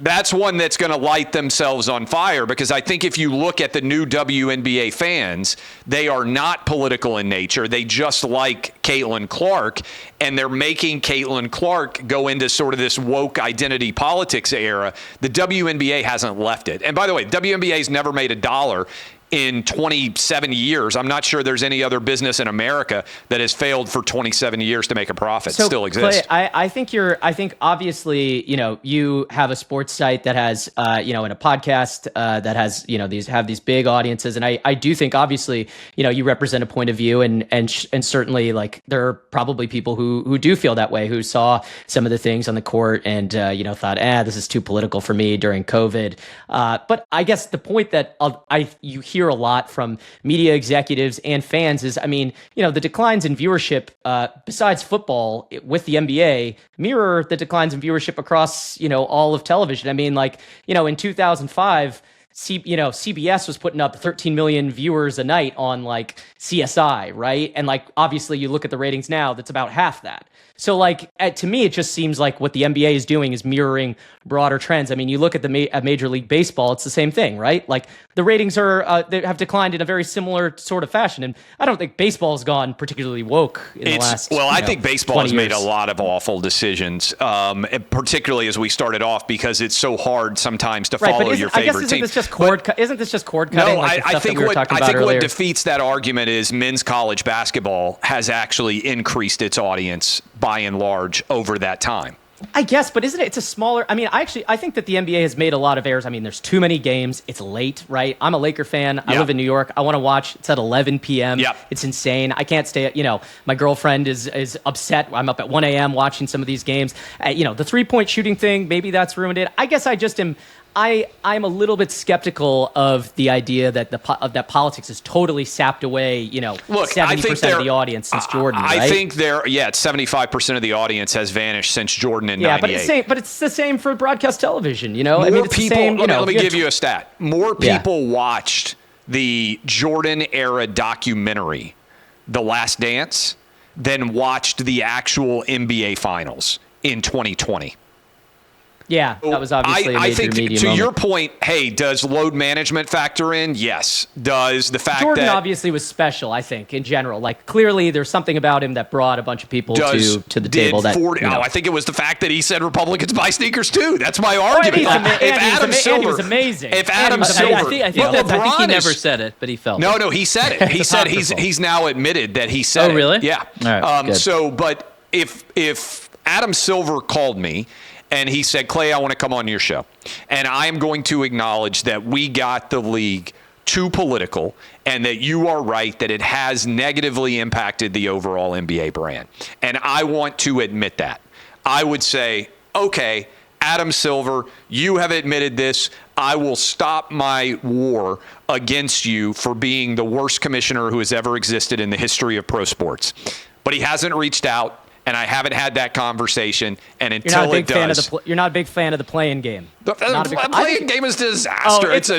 that's one that's gonna light themselves on fire, because I think if you look at the new WNBA fans, they are not political in nature. They just like Caitlin Clark, and they're making Caitlin Clark go into sort of this woke identity politics era. The WNBA hasn't left it. And by the way, WNBA's never made $1 in 27 years. I'm not sure there's any other business in America that has failed for 27 years to make a profit. So, still exists. Clay, I think obviously, you have a sports site that has, and a podcast that has, these big audiences. And I do think obviously, you represent a point of view, and certainly like there are probably people who do feel that way, who saw some of the things on the court and, thought, this is too political for me during COVID. But I guess the point that you hear a lot from media executives and fans is, I mean, the declines in viewership, besides football with the NBA, mirror the declines in viewership across, all of television. I mean, in 2005, CBS was putting up 13 million viewers a night on CSI, right? And obviously you look at the ratings now, that's about half that. So to me, it just seems like what the NBA is doing is mirroring broader trends. I mean, you look at at Major League Baseball, it's the same thing, right? The ratings they have declined in a very similar sort of fashion. And I don't think baseball's gone particularly woke in the last. Well, I think baseball has made a years. lot of awful decisions, particularly as we started off, because it's so hard sometimes to follow your favorite team. Isn't this just cord cutting? No, I think what defeats that argument is men's college basketball has actually increased its audience by and large over that time. I guess, but isn't it? It's a smaller. I mean, I think that the NBA has made a lot of errors. I mean, there's too many games. It's late, right? I'm a Laker fan. I live in New York. I want to watch. It's at 11 p.m. Yep. It's insane. I can't stay. My girlfriend is upset. I'm up at 1 a.m. watching some of these games. The 3-point shooting thing, maybe that's ruined it. I guess I just am. I'm a little bit skeptical of the idea that that politics has totally sapped away, 70% of the audience since Jordan. I right? think it's 75% of the audience has vanished since Jordan in 98. But it's the same for broadcast television, More it's people, the same, let me give you a stat. More people watched the Jordan era documentary, The Last Dance, than watched the actual NBA Finals in 2020. Yeah, that was obviously a major I think media to moment. your point, hey, does load management factor in? Yes. Does the fact Jordan that obviously was special, I think, in general. Like, clearly there's something about him that brought a bunch of people to the table. That, I think it was the fact that he said Republicans buy sneakers too. That's my and argument. Andy was amazing. If Adam I Silver, think he never said it, but he felt it. No, he said it. He said he's now admitted that he said it. Oh, really? Yeah. All right, good. So, but if Adam Silver called me and he said, Clay, I want to come on your show, and I am going to acknowledge that we got the league too political and that you are right that it has negatively impacted the overall NBA brand, and I want to admit that, I would say, okay, Adam Silver, you have admitted this. I will stop my war against you for being the worst commissioner who has ever existed in the history of pro sports. But he hasn't reached out, and I haven't had that conversation. And until it does, you're not a big fan of the play-in game. The play-in game is a disaster. It's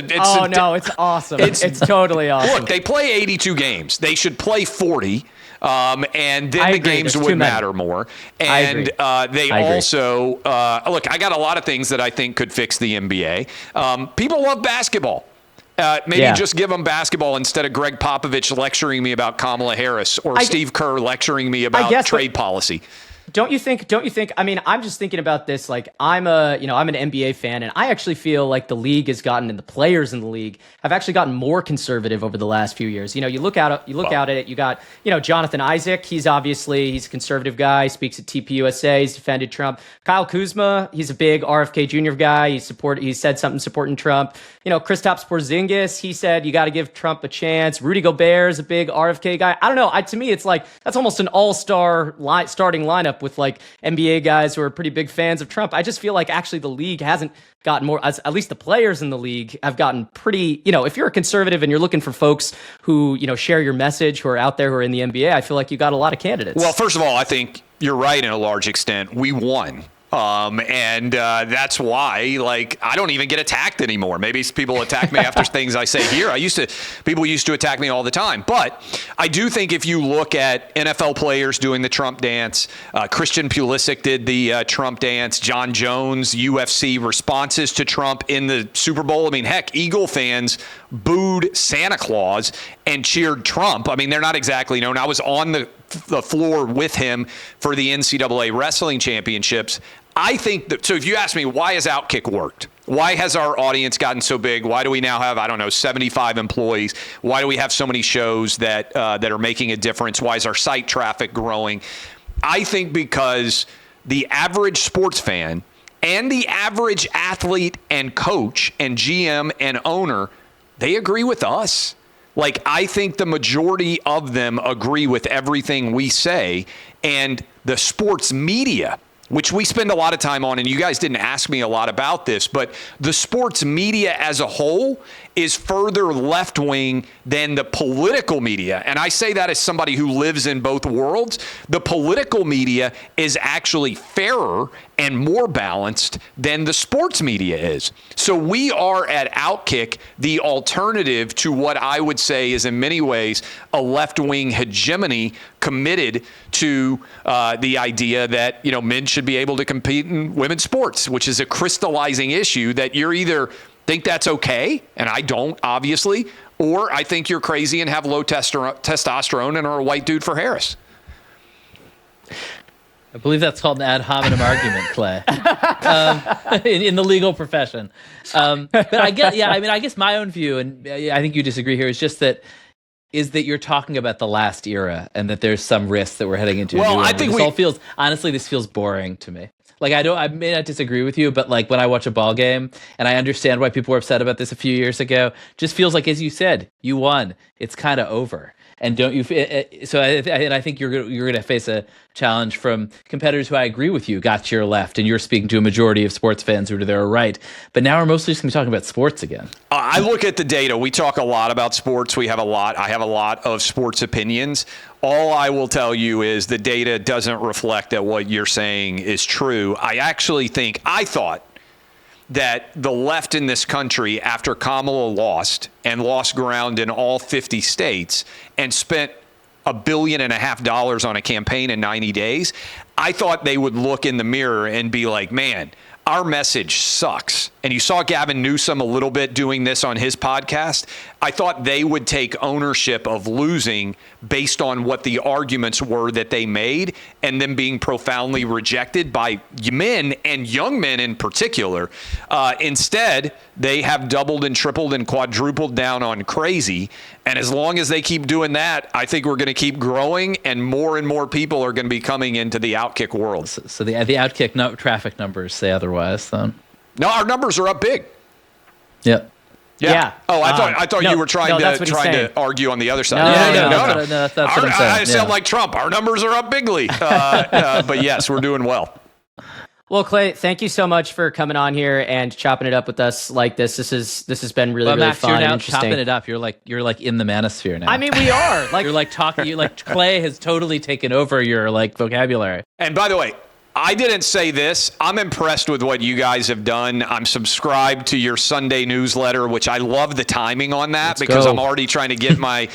awesome. It's totally awesome. Look, they play 82 games. They should play 40. And then I the agree. games There's would too many. matter more. And they also, look, I got a lot of things that I think could fix the NBA. People love basketball. Maybe just give them basketball instead of Greg Popovich lecturing me about Kamala Harris or Steve Kerr lecturing me about trade policy. Don't you think, I mean, I'm just thinking about this, like, I'm an NBA fan, and I actually feel like the league has gotten, and the players in the league have actually gotten more conservative over the last few years. You know, you look out at it, you got, Jonathan Isaac, he's a conservative guy, speaks at TPUSA, he's defended Trump. Kyle Kuzma, he's a big RFK Jr. guy, he said something supporting Trump. Kristaps Porzingis, he said you got to give Trump a chance. Rudy Gobert is a big RFK guy. I don't know, to me, it's like, that's almost an all-star starting lineup with like NBA guys who are pretty big fans of Trump. I just feel like actually the league hasn't gotten more, at least the players in the league have gotten pretty, if you're a conservative and you're looking for folks who, share your message, who are out there, who are in the NBA, I feel like you got a lot of candidates. Well, first of all, I think you're right in a large extent. We won. And that's why, like, I don't even get attacked anymore. Maybe people attack me after things I say here. People used to attack me all the time. But I do think if you look at NFL players doing the Trump dance, Christian Pulisic did the Trump dance, John Jones, UFC responses to Trump in the Super Bowl. I mean, heck, Eagle fans booed Santa Claus and cheered Trump. I mean, they're not exactly known. I was on the floor with him for the NCAA wrestling championships. I think that, so if you ask me, why has OutKick worked? Why has our audience gotten so big? Why do we now have, 75 employees? Why do we have so many shows that are making a difference? Why is our site traffic growing? I think because the average sports fan and the average athlete and coach and GM and owner, they agree with us. Like, I think the majority of them agree with everything we say, and the sports media, which we spend a lot of time on, and you guys didn't ask me a lot about this, but the sports media as a whole is further left-wing than the political media. And I say that as somebody who lives in both worlds. The political media is actually fairer and more balanced than the sports media is. So we are at OutKick the alternative to what I would say is in many ways a left-wing hegemony committed to the idea that, men should be able to compete in women's sports, which is a crystallizing issue that you're either think that's okay, and I don't, obviously, or I think you're crazy and have low testosterone and are a white dude for Harris. I believe that's called an ad hominem argument, Clay, in the legal profession. But I guess my own view, and I think you disagree here, is that you're talking about the last era and that there's some risk that we're heading into. Well, I think this feels boring to me. Like, I may not disagree with you, but like when I watch a ball game, and I understand why people were upset about this a few years ago, just feels like, as you said, you won. It's kind of over. And don't you? So I think you're going to face a challenge from competitors who I agree with you got to your left, and you're speaking to a majority of sports fans who are to their right. But now we're mostly just going to be talking about sports again. I look at the data. We talk a lot about sports. I have a lot of sports opinions. All I will tell you is the data doesn't reflect that what you're saying is true. I thought that the left in this country, after Kamala lost ground in all 50 states and spent $1.5 billion on a campaign in 90 days, I thought they would look in the mirror and be like, man, our message sucks. And you saw Gavin Newsom a little bit doing this on his podcast. I thought they would take ownership of losing based on what the arguments were that they made and them being profoundly rejected by men and young men in particular. Instead, they have doubled and tripled and quadrupled down on crazy. And as long as they keep doing that, I think we're going to keep growing and more people are going to be coming into the OutKick world. So the OutKick traffic numbers say otherwise, then? No, our numbers are up big. Yep. Yeah. Oh, I thought you were trying to argue on the other side. No. That's what I'm saying. I sound like Trump. Our numbers are up bigly. But yes, we're doing well. Well, Clay, thank you so much for coming on here and chopping it up with us like this. This has been really Max, fun you're now and interesting. chopping it up. You're like in the manosphere now. I mean, we are. Like you're like talking. You like Clay has totally taken over your like vocabulary. And by the way, I didn't say this. I'm impressed with what you guys have done. I'm subscribed to your Sunday newsletter, which I love the timing on that because I'm already trying to get my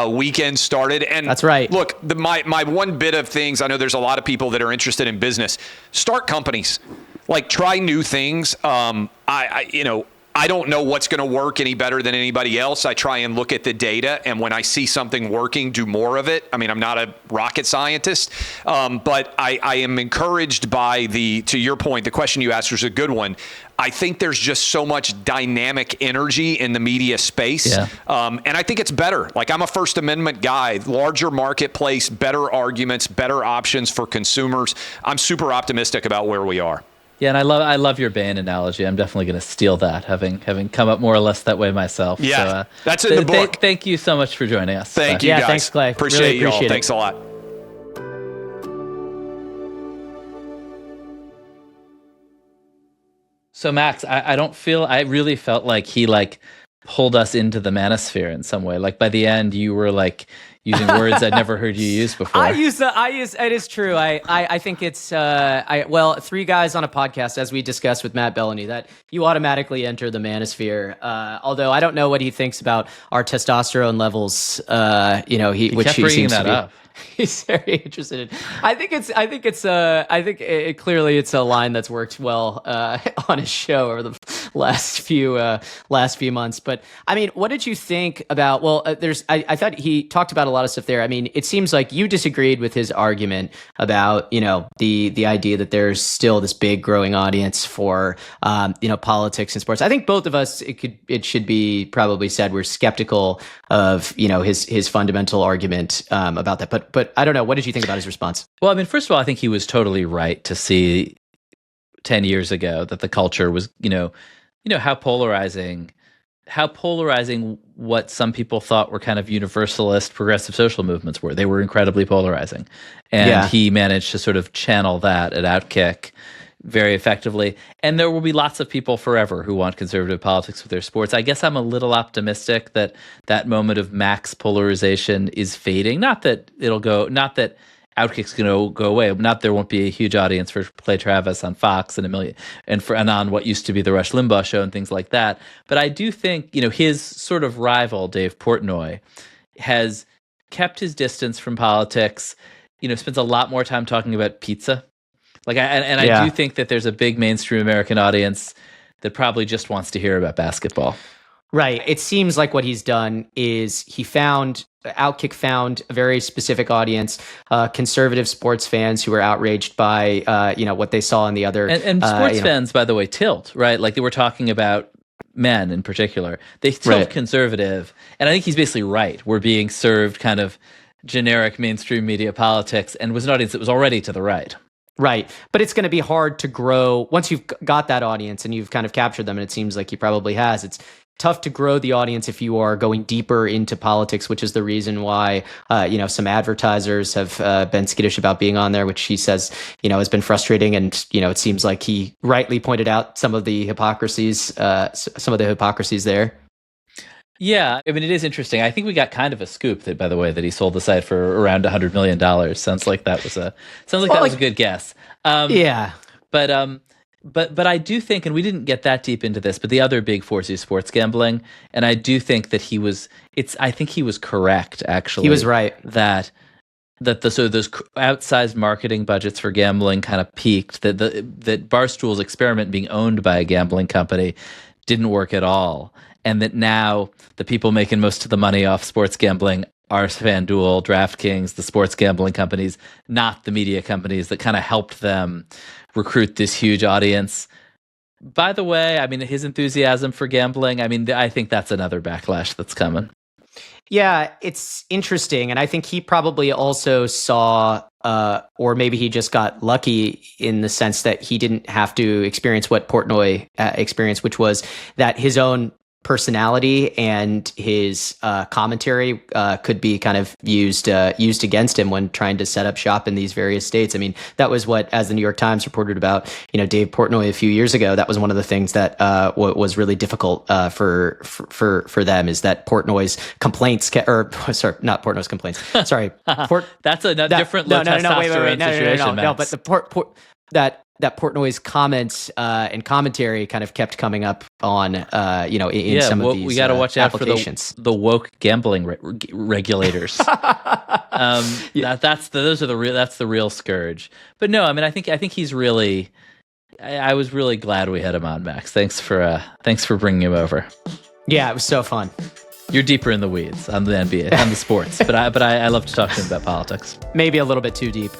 weekend started. And that's right. Look, my one bit of things, I know there's a lot of people that are interested in business. Start companies. Like, try new things. I don't know what's going to work any better than anybody else. I try and look at the data, and when I see something working, do more of it. I mean, I'm not a rocket scientist, but I am encouraged by to your point, the question you asked was a good one. I think there's just so much dynamic energy in the media space, and I think it's better. Like, I'm a First Amendment guy, larger marketplace, better arguments, better options for consumers. I'm super optimistic about where we are. Yeah, and I love your Bane analogy. I'm definitely going to steal that, having come up more or less that way myself. Yeah, so, that's in the book. Thank you so much for joining us. Thank you, guys. Thanks, Clay. Appreciate you all. It. Thanks a lot. So, Max, I really felt like he pulled us into the manosphere in some way. Like, by the end, you were using words I'd never heard you use before. It is true. I think it's, three guys on a podcast, as we discussed with Matt Bellany, that you automatically enter the manosphere. Although I don't know what he thinks about our testosterone levels. He kept bringing that up. He's very interested in. I think clearly it's a line that's worked well on his show over the last few months. But I mean, what did you think about? Well, I thought he talked about a lot of stuff there. I mean, it seems like you disagreed with his argument about the idea that there's still this big growing audience for politics and sports. I think both of us, it should be probably said, we're skeptical of his fundamental argument about that. But I don't know. What did you think about his response? Well, I mean, first of all, I think he was totally right to see 10 years ago that the culture was, how polarizing what some people thought were kind of universalist progressive social movements were. They were incredibly polarizing. And he managed to sort of channel that at OutKick very effectively. And there will be lots of people forever who want conservative politics with their sports. I guess I'm a little optimistic that moment of max polarization is fading. Not that OutKick's going to go away. Not there won't be a huge audience for Clay Travis on Fox and and on what used to be the Rush Limbaugh show and things like that. But I do think, his sort of rival, Dave Portnoy, has kept his distance from politics, spends a lot more time talking about pizza. I do think that there's a big mainstream American audience that probably just wants to hear about basketball. Right. It seems like what he's done is OutKick found a very specific audience, conservative sports fans who were outraged by, what they saw in the other. And sports fans, by the way, tilt, right? Like, they were talking about men in particular. They tilt conservative. And I think he's basically right. We're being served kind of generic mainstream media politics, and was an audience that was already to the right. Right. But it's going to be hard to grow once you've got that audience and you've kind of captured them. And it seems like he probably has. It's tough to grow the audience if you are going deeper into politics, which is the reason why, some advertisers have been skittish about being on there, which he says, has been frustrating. And, it seems like he rightly pointed out some of the hypocrisies there. Yeah, I mean, it is interesting. I think we got kind of a scoop that, by the way, that he sold the site for around $100 million. Sounds like that was a good guess. But I do think, and we didn't get that deep into this, but the other big force is sports gambling, and I do think that I think he was correct. Actually, he was right that so those outsized marketing budgets for gambling kind of peaked, that Barstool's experiment being owned by a gambling company didn't work at all, and that now the people making most of the money off sports gambling are FanDuel, DraftKings, the sports gambling companies, not the media companies that kind of helped them recruit this huge audience. By the way, I mean, his enthusiasm for gambling, I mean, I think that's another backlash that's coming. Yeah, it's interesting. And I think he probably also saw, or maybe he just got lucky in the sense that he didn't have to experience what Portnoy experienced, which was that his own personality and his commentary could be kind of used against him when trying to set up shop in these various states. I mean, that was what, as the New York Times reported about, Dave Portnoy a few years ago, that was one of the things that was really difficult for them, is that Portnoy's complaints, not Portnoy's complaints. Sorry, that's a different low testosterone situation. No, but that Portnoy's comments and commentary kind of kept coming up on, in some of these we got to watch out for the woke gambling regulators. That's the real scourge. But no, I mean, I think he's really. I was really glad we had him on, Max. Thanks for bringing him over. Yeah, it was so fun. You're deeper in the weeds on the NBA, on the sports, but I love to talk to him about politics. Maybe a little bit too deep.